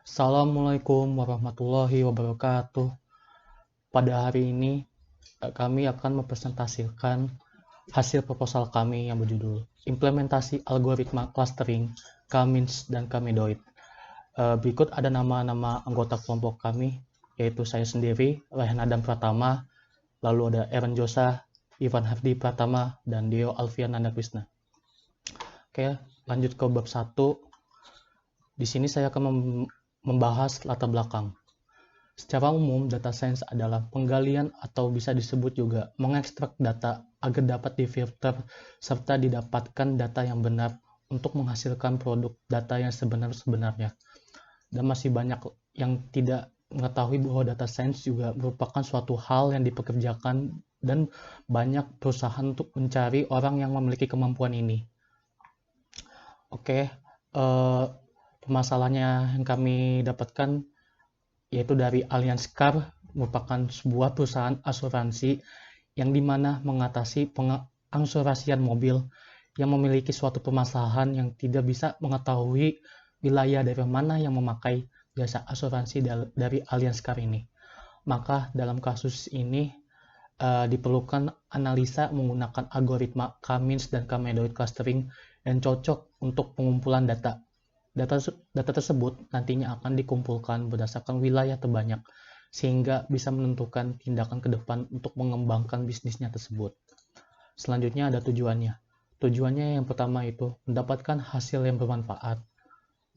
Assalamualaikum warahmatullahi wabarakatuh. Pada hari ini, kami akan mempresentasikan hasil proposal kami yang berjudul Implementasi Algoritma Clustering, K-means, dan K-medoid. Berikut ada nama-nama anggota kelompok kami, yaitu saya sendiri, Rehna dan Pratama, lalu ada Aaron Josa, Ivan Hardi Pratama, dan Dio Alfian Nandakrishna. Oke, lanjut ke bab 1. Di sini saya akan membahas latar belakang. Secara umum, data science adalah penggalian atau bisa disebut juga mengekstrak data agar dapat difilter serta didapatkan data yang benar untuk menghasilkan produk data yang sebenar-sebenarnya. Dan masih banyak yang tidak mengetahui bahwa data science juga merupakan suatu hal yang dipekerjakan dan banyak perusahaan untuk mencari orang yang memiliki kemampuan ini. Oke, permasalahannya yang kami dapatkan yaitu dari Allianz Car, merupakan sebuah perusahaan asuransi yang dimana mengatasi pengasuransian mobil yang memiliki suatu permasalahan yang tidak bisa mengetahui wilayah dari mana yang memakai jasa asuransi dari Allianz Car ini. Maka dalam kasus ini diperlukan analisa menggunakan algoritma K-means dan K-medoid clustering yang cocok untuk pengumpulan data. Data tersebut nantinya akan dikumpulkan berdasarkan wilayah terbanyak, sehingga bisa menentukan tindakan ke depan untuk mengembangkan bisnisnya tersebut. Selanjutnya ada tujuannya. Tujuannya yang pertama itu mendapatkan hasil yang bermanfaat,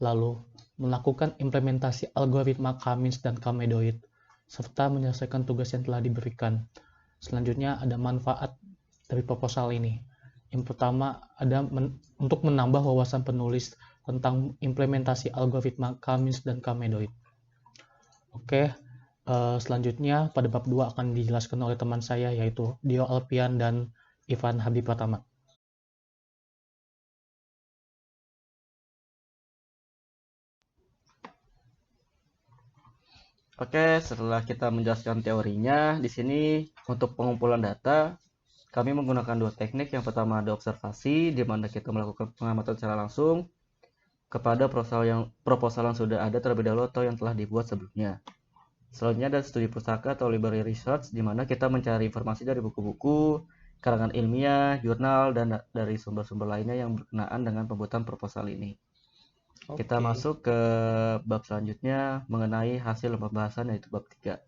lalu melakukan implementasi algoritma K-means dan K-medoid, serta menyelesaikan tugas yang telah diberikan. Selanjutnya ada manfaat dari proposal ini. Yang pertama ada untuk menambah wawasan penulis tentang implementasi algoritma K-means dan K-medoid. Oke, selanjutnya pada bab 2 akan dijelaskan oleh teman saya yaitu Dio Alfian dan Ivan Hardi Pratama. Oke, setelah kita menjelaskan teorinya, di sini untuk pengumpulan data, kami menggunakan dua teknik. Yang pertama ada observasi, di mana kita melakukan pengamatan secara langsung kepada proposal yang sudah ada terlebih dahulu atau yang telah dibuat sebelumnya. Selanjutnya ada studi pustaka atau library research, di mana kita mencari informasi dari buku-buku, karangan ilmiah, jurnal, dan dari sumber-sumber lainnya yang berkenaan dengan pembuatan proposal ini. Kita masuk ke bab selanjutnya mengenai hasil pembahasan, yaitu bab 3.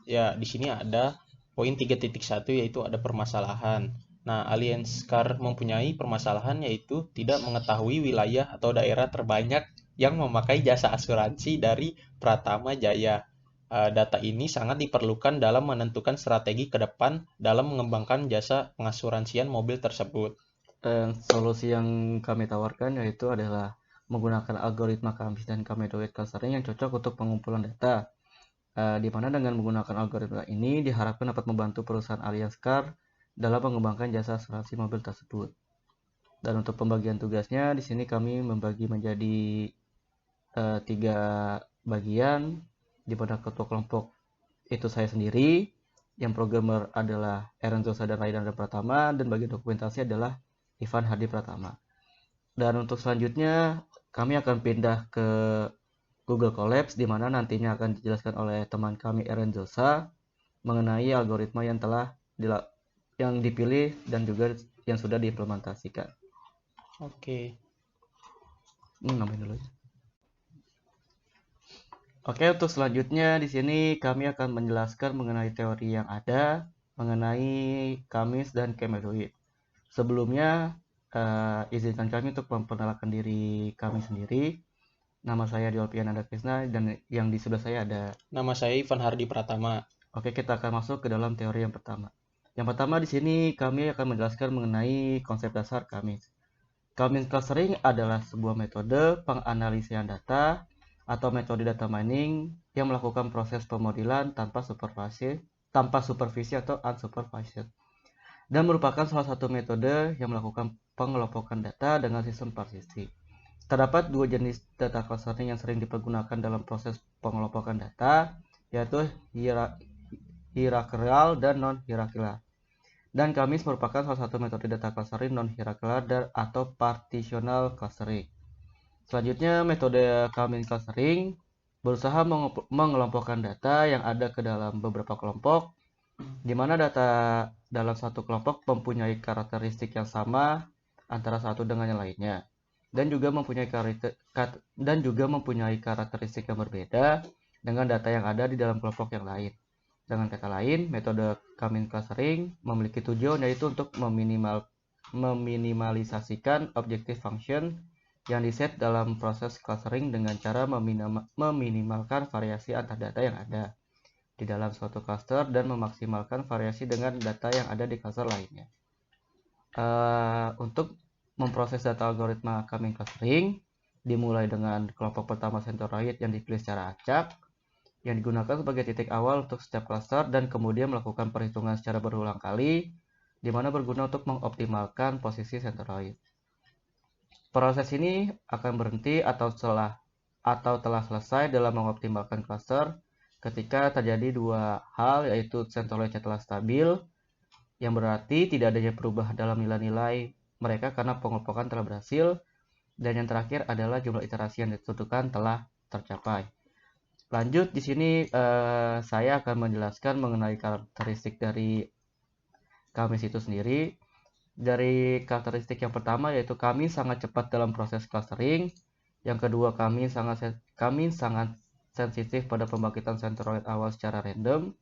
Ya, di sini ada poin 3.1 yaitu ada permasalahan. Nah, Allianz Car mempunyai permasalahan yaitu tidak mengetahui wilayah atau daerah terbanyak yang memakai jasa asuransi dari Pratama Jaya. Data ini sangat diperlukan dalam menentukan strategi ke depan dalam mengembangkan jasa pengasuransian mobil tersebut. Dan solusi yang kami tawarkan yaitu adalah menggunakan algoritma K-means dan K-medoid clustering yang cocok untuk pengumpulan data. Di mana dengan menggunakan algoritma ini diharapkan dapat membantu perusahaan Allianz Car dalam mengembangkan jasa asuransi mobil tersebut. Dan untuk pembagian tugasnya, di sini kami membagi menjadi 3 bagian, di mana ketua kelompok itu saya sendiri, yang programmer adalah Aaron Josa dan Raidan Pratama, dan bagian dokumentasi adalah Ivan Hardi Pratama. Dan untuk selanjutnya kami akan pindah ke Google Colabs, di mana nantinya akan dijelaskan oleh teman kami Aaron Josa mengenai algoritma yang dipilih dan juga yang sudah diimplementasikan. Oke. Nambahin dulu. Oke, untuk selanjutnya di sini kami akan menjelaskan mengenai teori yang ada mengenai K-means dan K-medoid. Sebelumnya izinkan kami untuk memperkenalkan diri kami sendiri. Nama saya Diolpian Nandakrishna dan yang di sebelah saya ada. Nama saya Ivan Hardi Pratama. Oke, kita akan masuk ke dalam teori yang pertama. Yang pertama di sini kami akan menjelaskan mengenai konsep dasar K-means. K-means clustering adalah sebuah metode penganalisian data atau metode data mining yang melakukan proses pemodelan tanpa supervisi atau unsupervised, dan merupakan salah satu metode yang melakukan pengelompokan data dengan sistem persistif. Terdapat dua jenis data clustering yang sering dipergunakan dalam proses pengelompokan data, yaitu hierarchical dan non-hierarchical. Dan K-means merupakan salah satu metode data clustering non-hierarchical atau partitional clustering. Selanjutnya, metode K-means clustering berusaha mengelompokkan data yang ada ke dalam beberapa kelompok, di mana data dalam satu kelompok mempunyai karakteristik yang sama antara satu dengan yang lainnya, dan juga mempunyai karakteristik yang berbeda dengan data yang ada di dalam kelompok yang lain. Dengan kata lain, metode K-means clustering memiliki tujuan yaitu untuk meminimalisasikan objective function yang diset dalam proses clustering dengan cara meminimalkan variasi antar data yang ada di dalam suatu cluster dan memaksimalkan variasi dengan data yang ada di cluster lainnya. Untuk memproses data algoritma K-means clustering dimulai dengan kelompok pertama centroid yang dipilih secara acak, yang digunakan sebagai titik awal untuk setiap cluster, dan kemudian melakukan perhitungan secara berulang kali, di mana berguna untuk mengoptimalkan posisi centroid. Proses ini akan berhenti atau telah selesai dalam mengoptimalkan cluster ketika terjadi dua hal, yaitu centroidnya telah stabil, yang berarti tidak adanya perubahan dalam nilai-nilai mereka karena pengelompokan telah berhasil, dan yang terakhir adalah jumlah iterasi yang ditentukan telah tercapai. Lanjut, di sini saya akan menjelaskan mengenai karakteristik dari K-means itu sendiri. Dari karakteristik yang pertama yaitu K-means sangat cepat dalam proses clustering. Yang kedua, K-means sangat sensitif pada pembangkitan centroid awal secara random.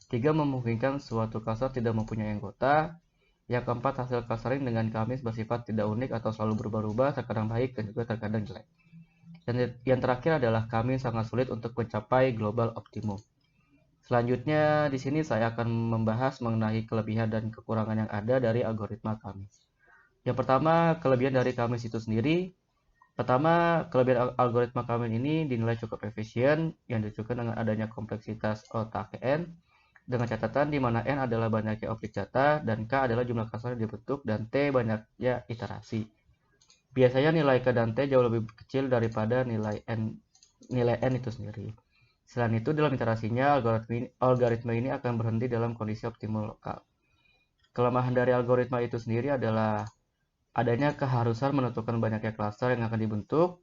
3. Memungkinkan suatu cluster tidak mempunyai anggota. Yang keempat, hasil clustering dengan K-means bersifat tidak unik atau selalu berubah-ubah, terkadang baik dan juga terkadang jelek. Dan yang terakhir adalah K-means sangat sulit untuk mencapai global optimum. Selanjutnya, di sini saya akan membahas mengenai kelebihan dan kekurangan yang ada dari algoritma K-means. Yang pertama, kelebihan dari K-means itu sendiri. Pertama, kelebihan algoritma K-means ini dinilai cukup efisien, yang ditunjukkan dengan adanya kompleksitas otak N, dengan catatan di mana N adalah banyaknya objek data, dan K adalah jumlah cluster yang dibentuk, dan T banyaknya iterasi. Biasanya nilai K dan T jauh lebih kecil daripada nilai N itu sendiri. Selain itu, dalam iterasinya, algoritma ini akan berhenti dalam kondisi optimal lokal. Kelemahan dari algoritma itu sendiri adalah adanya keharusan menentukan banyaknya cluster yang akan dibentuk,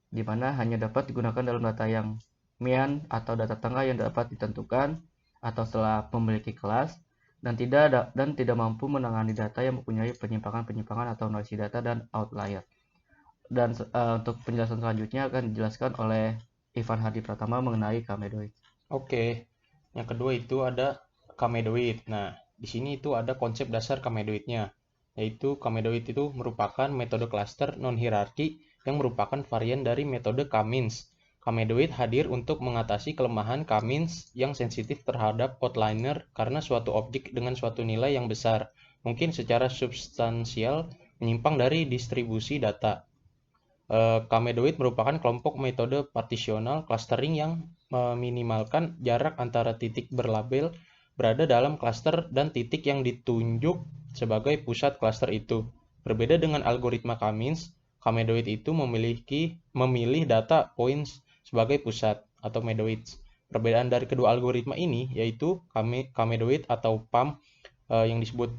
di mana hanya dapat digunakan dalam data yang mean atau data tengah yang dapat ditentukan atau setelah memiliki kelas, dan tidak mampu menangani data yang mempunyai penyimpangan-penyimpangan atau noisy data dan outlier. Dan untuk penjelasan selanjutnya akan dijelaskan oleh Ivan Hadi Pratama mengenai Kamedoid. Oke, yang kedua itu ada Kamedoid. Nah, di sini itu ada konsep dasar Kamedoidnya, yaitu Kamedoid itu merupakan metode cluster non-hierarki yang merupakan varian dari metode K-means. Kamedoid hadir untuk mengatasi kelemahan K-means yang sensitif terhadap outliner karena suatu objek dengan suatu nilai yang besar, mungkin secara substansial menyimpang dari distribusi data. Kamedoid merupakan kelompok metode partisional clustering yang meminimalkan jarak antara titik berlabel berada dalam cluster dan titik yang ditunjuk sebagai pusat cluster itu. Berbeda dengan algoritma K-means, Kamedoid itu memilih data points sebagai pusat atau medoids. Perbedaan dari kedua algoritma ini yaitu Kamedoid atau PAM yang disebut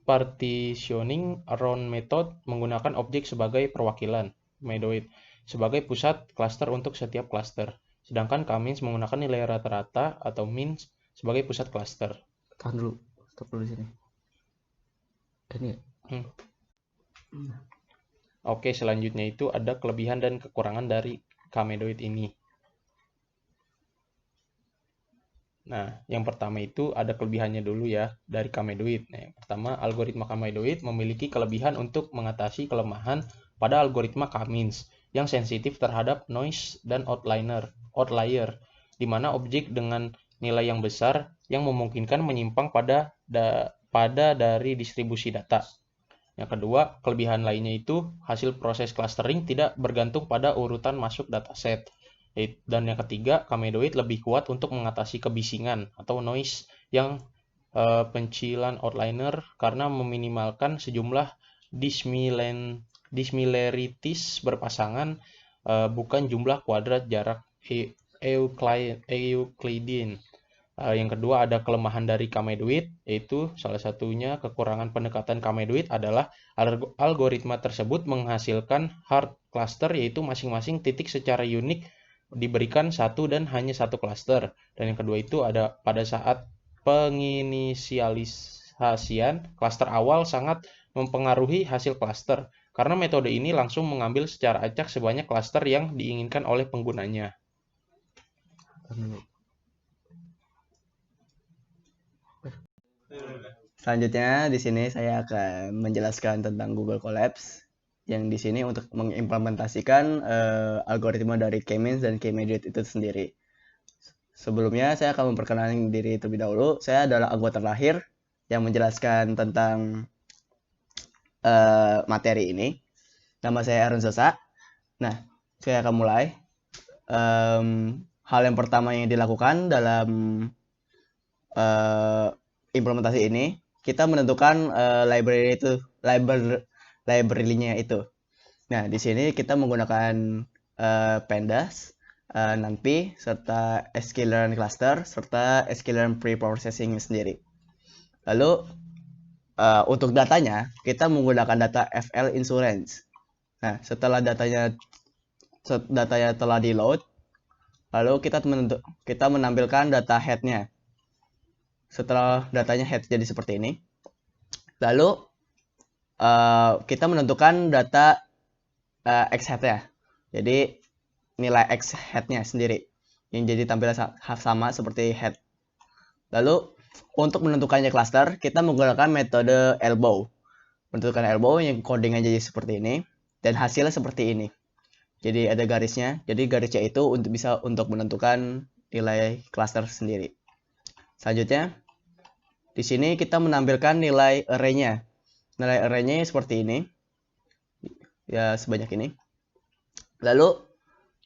partitioning around method menggunakan objek sebagai perwakilan, Kamedoid sebagai pusat cluster untuk setiap cluster. Sedangkan K-means menggunakan nilai rata-rata atau means sebagai pusat cluster. Tahan dulu, stop dulu di sini. Ini. Oke, selanjutnya itu ada kelebihan dan kekurangan dari Kamedoid ini. Nah, yang pertama itu ada kelebihannya dulu ya dari Kamedoid. Nah, yang pertama, algoritma Kamedoid memiliki kelebihan untuk mengatasi kelemahan pada algoritma K-means yang sensitif terhadap noise dan outlier, di mana objek dengan nilai yang besar yang memungkinkan menyimpang pada dari distribusi data. Yang kedua, kelebihan lainnya itu hasil proses clustering tidak bergantung pada urutan masuk dataset. Dan yang ketiga, Kamedoid lebih kuat untuk mengatasi kebisingan atau noise yang pencilan outliner karena meminimalkan sejumlah dissimilarities berpasangan, bukan jumlah kuadrat jarak Euclidean. Yang kedua ada kelemahan dari Kamedoid, yaitu salah satunya kekurangan pendekatan Kamedoid adalah algoritma tersebut menghasilkan hard cluster, yaitu masing-masing titik secara unik diberikan satu dan hanya satu klaster. Dan yang kedua itu ada pada saat penginisialisasian klaster awal sangat mempengaruhi hasil klaster, karena metode ini langsung mengambil secara acak sebanyak klaster yang diinginkan oleh penggunanya. Selanjutnya di sini saya akan menjelaskan tentang Google Colapse, yang di sini untuk mengimplementasikan algoritma dari K-means dan K-meduit itu sendiri. Sebelumnya saya akan memperkenalkan diri terlebih dahulu. Saya adalah anggota terakhir yang menjelaskan tentang materi ini. Nama saya Aaron Sosa. Nah, saya akan mulai. Hal yang pertama yang dilakukan dalam implementasi ini, kita menentukan library-nya itu. Nah, di sini kita menggunakan pandas, NumPy, serta sklearn cluster, serta sklearn preprocessing sendiri. Lalu untuk datanya, kita menggunakan data FL Insurance. Nah, setelah datanya telah di load, lalu kita menampilkan data head-nya. Setelah datanya head jadi seperti ini, lalu kita menentukan data X head-nya. Jadi nilai X head-nya sendiri yang jadi tampilan sama seperti head. Lalu untuk menentukannya cluster, kita menggunakan metode elbow. Menentukan elbow yang codingnya jadi seperti ini dan hasilnya seperti ini. Jadi ada garisnya. Jadi garisnya itu bisa untuk menentukan nilai cluster sendiri. Selanjutnya, di sini kita menampilkan nilai array-nya. Nilai array-nya seperti ini. Ya, sebanyak ini. Lalu,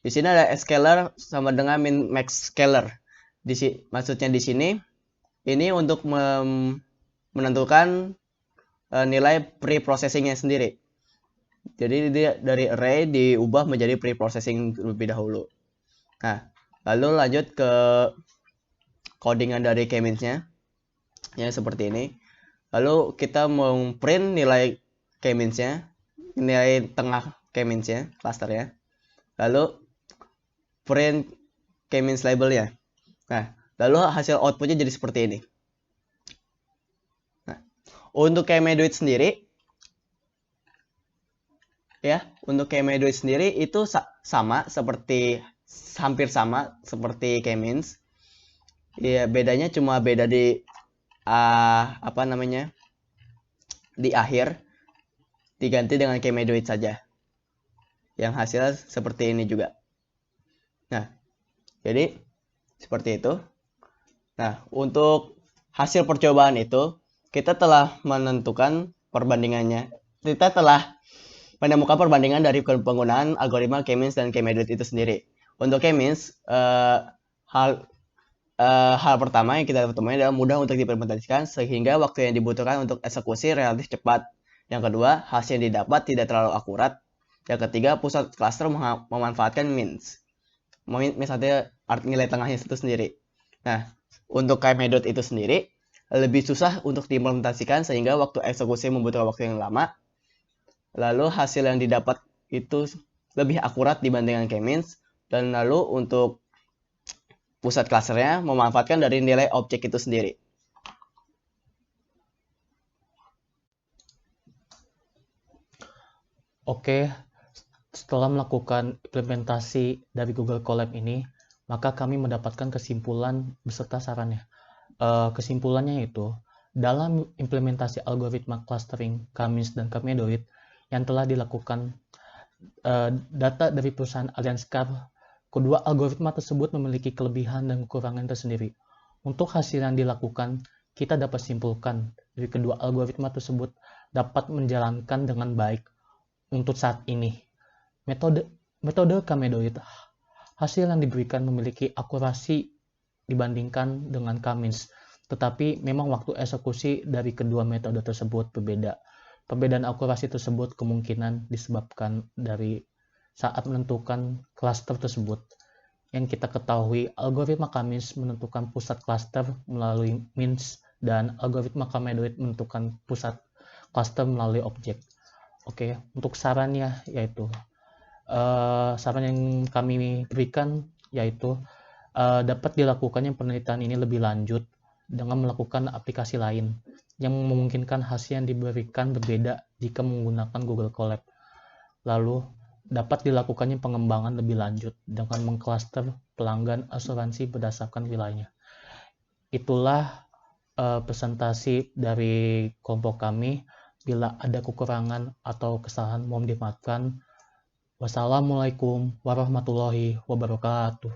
di sini ada scalar sama dengan min max scalar. Maksudnya di sini, ini untuk menentukan nilai pre-processing-nya sendiri. Jadi dia dari array diubah menjadi pre-processing terlebih dahulu. Nah, lalu lanjut ke codingan dari K-means-nya. Ya, seperti ini. Lalu kita mau print nilai K-means-nya, nilai tengah K-means-nya, cluster-nya. Lalu print K-means label-nya. Nah, lalu hasil output-nya jadi seperti ini. Nah, untuk K-meduit sendiri, ya, untuk K-meduit sendiri itu hampir sama seperti K-means. Ya, bedanya cuma beda di di akhir diganti dengan K-meduit saja. Yang hasilnya seperti ini juga. Nah, jadi seperti itu. Nah, untuk hasil percobaan itu kita telah menentukan perbandingannya. Kita telah menemukan perbandingan dari penggunaan algoritma K-means dan K-meduit itu sendiri. Untuk K-means, hal pertama yang kita temui adalah mudah untuk diimplementasikan sehingga waktu yang dibutuhkan untuk eksekusi relatif cepat. Yang kedua, hasil yang didapat tidak terlalu akurat. Yang ketiga, pusat cluster memanfaatkan means. Means artinya nilai tengahnya itu sendiri. Nah, untuk K-meduit itu sendiri lebih susah untuk diimplementasikan sehingga waktu eksekusi membutuhkan waktu yang lama. Lalu hasil yang didapat itu lebih akurat dibandingkan K-means. Dan lalu untuk pusat clusternya memanfaatkan dari nilai objek itu sendiri. Oke, setelah melakukan implementasi dari Google Colab ini, maka kami mendapatkan kesimpulan beserta sarannya. Kesimpulannya itu, dalam implementasi algoritma clustering K-means dan K-meduit yang telah dilakukan data dari perusahaan Allianz Car, kedua algoritma tersebut memiliki kelebihan dan kekurangan tersendiri. Untuk hasil yang dilakukan, kita dapat simpulkan dari kedua algoritma tersebut dapat menjalankan dengan baik untuk saat ini. Metode K-meduit, hasil yang diberikan memiliki akurasi dibandingkan dengan K-means, tetapi memang waktu eksekusi dari kedua metode tersebut berbeda. Perbedaan akurasi tersebut kemungkinan disebabkan dari saat menentukan cluster tersebut. Yang kita ketahui, algoritma K-means menentukan pusat cluster melalui means dan algoritma K-meduit menentukan pusat cluster melalui objek. Oke, untuk sarannya yaitu Saran yang kami berikan yaitu dapat dilakukannya penelitian ini lebih lanjut dengan melakukan aplikasi lain yang memungkinkan hasil yang diberikan berbeda jika menggunakan Google Colab. Lalu, dapat dilakukannya pengembangan lebih lanjut dengan mengklaster pelanggan asuransi berdasarkan wilayahnya. Itulah presentasi dari kelompok kami. Bila ada kekurangan atau kesalahan mohon dimaafkan. Wassalamualaikum warahmatullahi wabarakatuh.